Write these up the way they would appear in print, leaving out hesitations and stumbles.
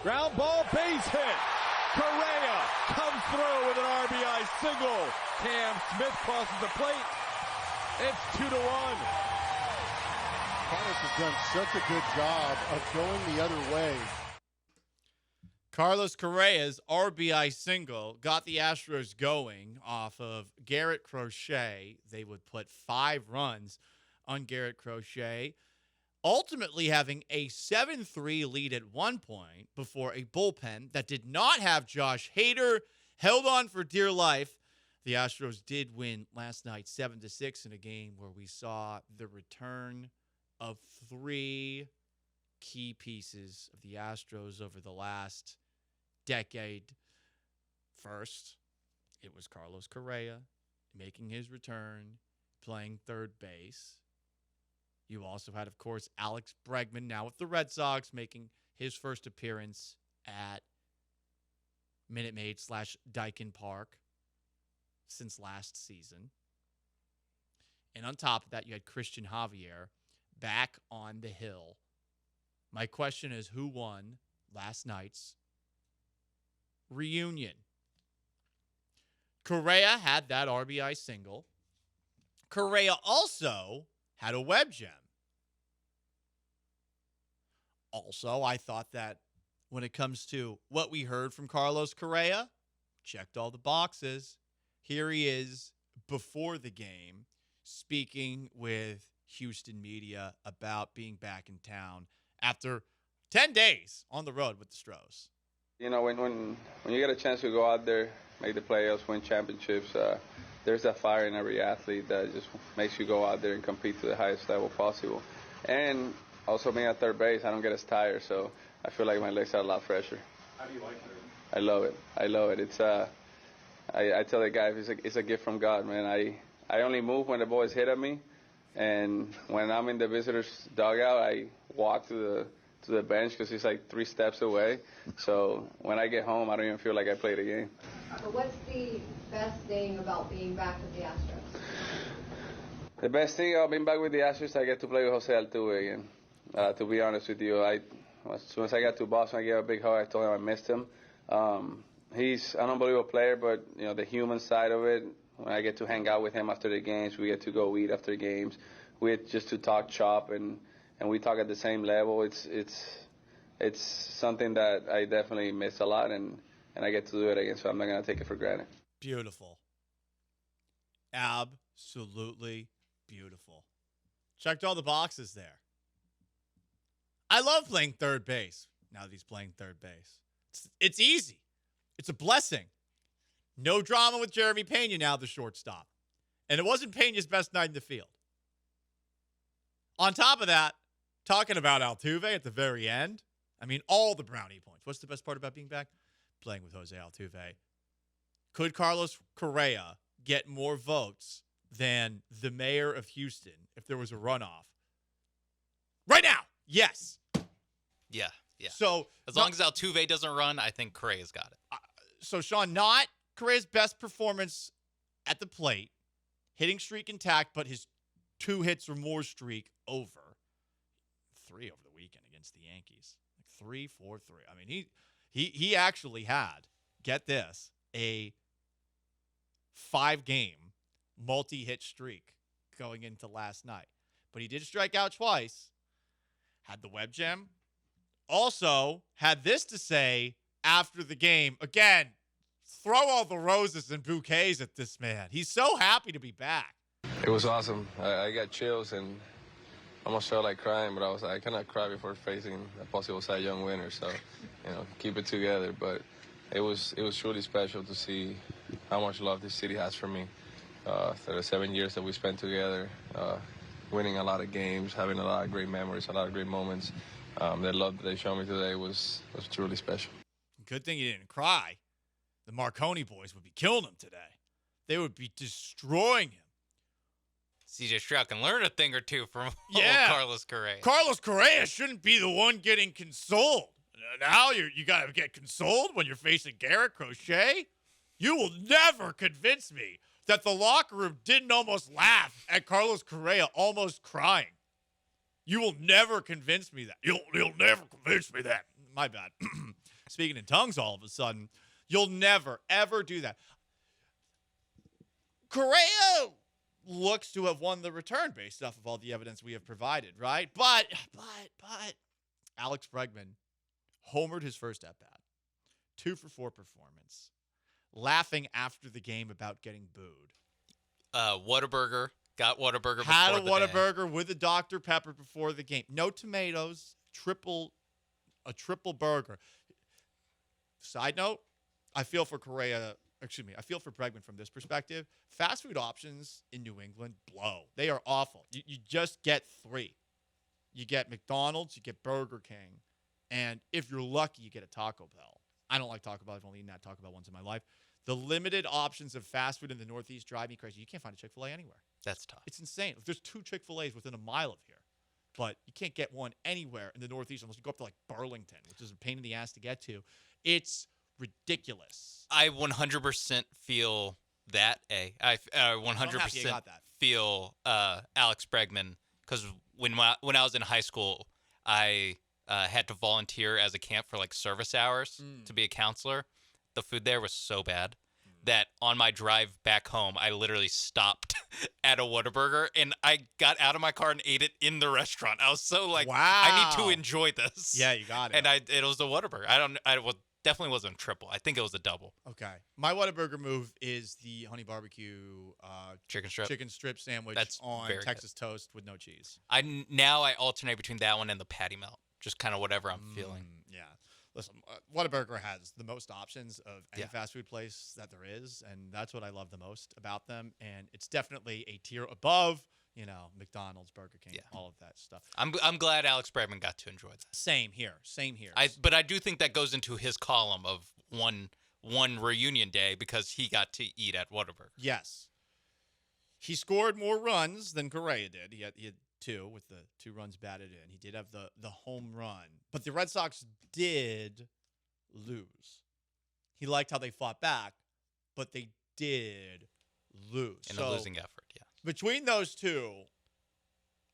Ground ball, base hit. Correa comes through with an RBI single. Cam Smith crosses the plate. It's 2-1. Carlos has done such a good job of going the other way. Carlos Correa's RBI single got the Astros going off of Garrett Crochet. They would put 5 runs on Garrett Crochet, ultimately having a 7-3 lead at one point before a bullpen that did not have Josh Hader held on for dear life. The Astros did win last night 7-6 in a game where we saw the return of 3 key pieces of the Astros over the last decade. First, it was Carlos Correa making his return, playing third base. You also had, of course, Alex Bregman, now with the Red Sox, making his first appearance at Minute Maid / Daikin Park since last season. And on top of that, you had Cristian Javier back on the hill. My question is, who won last night's reunion? Correa had that RBI single. Correa also had a web gem. Also, I thought that when it comes to what we heard from Carlos Correa, checked all the boxes. Here he is before the game speaking with Houston media about being back in town after 10 days on the road with the Astros. You know, when you get a chance to go out there, make the playoffs, win championships, there's that fire in every athlete that just makes you go out there and compete to the highest level possible. And also being at third base, I don't get as tired, so I feel like my legs are a lot fresher. How do you like third? I love it. I love it. It's I tell the guy it's a gift from God, man. I only move when the boys hit at me, and when I'm in the visitors' dugout, I walk to the bench because it's like 3 steps away. So when I get home, I don't even feel like I played a game. But what's the best thing about being back with the Astros? The best thing about being back with the Astros, I get to play with Jose Altuve again. To be honest with you, as soon as I got to Boston, I gave a big hug. I told him I missed him. He's an unbelievable player, but you know the human side of it. When I get to hang out with him after the games, we get to go eat after games. We get just to talk shop and we talk at the same level. It's something that I definitely miss a lot, and I get to do it again, so I'm not going to take it for granted. Beautiful. Absolutely beautiful. Checked all the boxes there. I love playing third base now that he's playing third base. It's easy. It's a blessing. No drama with Jeremy Pena now, the shortstop. And it wasn't Pena's best night in the field. On top of that, talking about Altuve at the very end, I mean, all the brownie points. What's the best part about being back? Playing with Jose Altuve. Could Carlos Correa get more votes than the mayor of Houston if there was a runoff? Right now, yes. Yeah. So as long as Altuve doesn't run, I think Correa's got it. So, Sean, not Correa's best performance at the plate, hitting streak intact, but his 2 hits or more streak over. 3 over the weekend against the Yankees. Like 3, 4, 3. I mean, he actually had, get this, a 5-game multi-hit streak going into last night. But he did strike out twice. Had the web gem. Also had this to say after the game. Again, throw all the roses and bouquets at this man. He's so happy to be back. It was awesome. I got chills and almost felt like crying, but I cannot cry before facing a possible Cy Young winner. So, keep it together. But it was truly special to see how much love this city has for me. For the 7 years that we spent together, winning a lot of games, having a lot of great memories, a lot of great moments. The love that they showed me today was truly special. Good thing you didn't cry. The Marconi boys would be killing him today. They would be destroying him. CJ Stroud can learn a thing or two from Carlos Correa. Carlos Correa shouldn't be the one getting consoled. Now you got to get consoled when you're facing Garrett Crochet? You will never convince me that the locker room didn't almost laugh at Carlos Correa almost crying. You will never convince me that. You'll never convince me that. My bad. speaking in tongues all of a sudden. You'll never, ever do that. Correa looks to have won the return based off of all the evidence we have provided, right? But Alex Bregman homered his first at-bat. 2-for-4 performance. Laughing after the game about getting booed. Whataburger. Got Whataburger before Had a the Whataburger with a Dr. Pepper before the game. No tomatoes. A triple burger. Side note, I feel for Bregman from this perspective. Fast food options in New England blow. They are awful. You just get 3. You get McDonald's, you get Burger King, and if you're lucky, you get a Taco Bell. I don't like Taco Bell. I've only eaten that Taco Bell once in my life. The limited options of fast food in the Northeast drive me crazy. You can't find a Chick-fil-A anywhere. That's tough. It's insane. There's 2 Chick-fil-A's within a mile of here, but you can't get one anywhere in the Northeast unless you go up to like Burlington, which is a pain in the ass to get to. It's ridiculous. I 100% feel that. I 100% feel Alex Bregman, because when I was in high school, I had to volunteer as a camp for like service hours to be a counselor. The food there was so bad that on my drive back home, I literally stopped at a Whataburger and I got out of my car and ate it in the restaurant. I was so like, wow. I need to enjoy this. Yeah, you got it. And it was a Whataburger. Definitely wasn't triple. I think it was a double. Okay. My Whataburger move is the honey barbecue chicken strip sandwich on Texas toast with no cheese. I alternate between that one and the patty melt. Just kind of whatever I'm feeling. Yeah. Listen, Whataburger has the most options of any fast food place that there is, and that's what I love the most about them. And it's definitely a tier above, McDonald's, Burger King, all of that stuff. I'm glad Alex Bregman got to enjoy that. Same here. But I do think that goes into his column of one reunion day because he got to eat at Whataburger. Yes. He scored more runs than Correa did. He had 2 with the 2 runs batted in. He did have the home run. But the Red Sox did lose. He liked how they fought back, but they did lose. In a losing effort, yeah. Between those 2,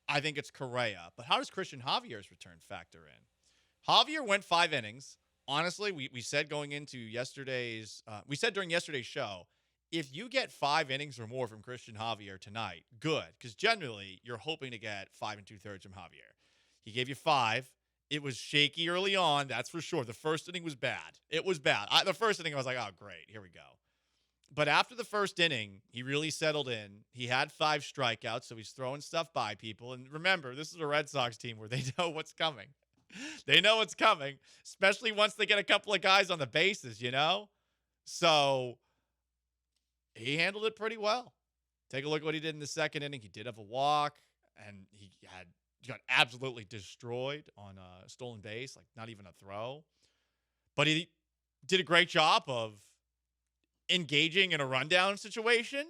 I think it's Correa. But how does Cristian Javier's return factor in? Javier went 5 innings. Honestly, we said going into during yesterday's show, if you get 5 innings or more from Cristian Javier tonight, good. Because generally, you're hoping to get 5 2/3 from Javier. He gave you 5. It was shaky early on, that's for sure. The first inning was bad. It was bad. The first inning, I was like, oh, great, here we go. But after the first inning, he really settled in. He had 5 strikeouts, so he's throwing stuff by people. And remember, this is a Red Sox team where they know what's coming. They know what's coming, especially once they get a couple of guys on the bases, So he handled it pretty well. Take a look at what he did in the second inning. He did have a walk, and he got absolutely destroyed on a stolen base, like not even a throw. But he did a great job of engaging in a rundown situation.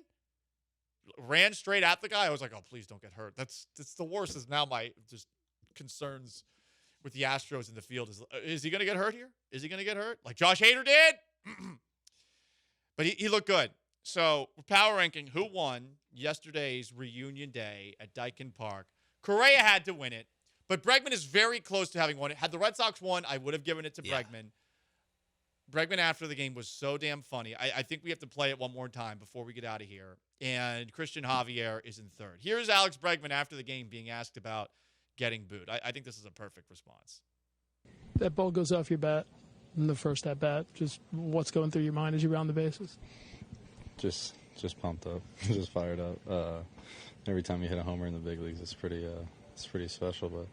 Ran straight at the guy. I was like, oh, please don't get hurt. That's the worst is now my just concerns with the Astros in the field. Is he going to get hurt here? Is he going to get hurt? Like Josh Hader did? But he looked good. So we're power ranking who won yesterday's reunion day at Daikin Park. Correa had to win it, but Bregman is very close to having won it. Had the Red Sox won, I would have given it to Bregman. Bregman after the game was so damn funny. I think we have to play it one more time before we get out of here. And Cristian Javier is in third. Here's Alex Bregman after the game being asked about getting booed. I think this is a perfect response. That ball goes off your bat in the first at bat. Just what's going through your mind as you round the bases? Just pumped up, just fired up. Every time you hit a homer in the big leagues, it's pretty special. But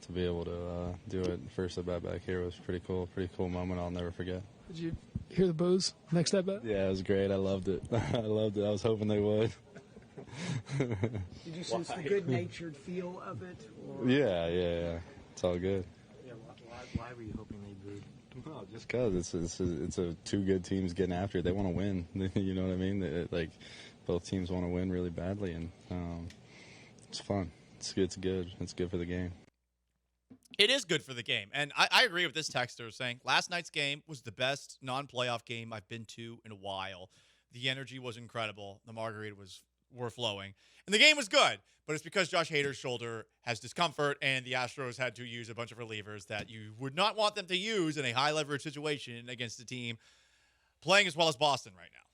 to be able to do it first at bat back here was pretty cool. Pretty cool moment I'll never forget. Did you hear the boos next at bat? Yeah, it was great. I loved it. I was hoping they would. Did you sense the good-natured feel of it? Or? Yeah. It's all good. Yeah, why were you hoping they booed? Well, just because it's a two good teams getting after it. They want to win. You know what I mean? Both teams want to win really badly, and it's fun. It's good. It's good for the game. It is good for the game. And I agree with this texter saying last night's game was the best non-playoff game I've been to in a while. The energy was incredible. The margarita was were flowing. And the game was good, but it's because Josh Hader's shoulder has discomfort, and the Astros had to use a bunch of relievers that you would not want them to use in a high-leverage situation against a team playing as well as Boston right now.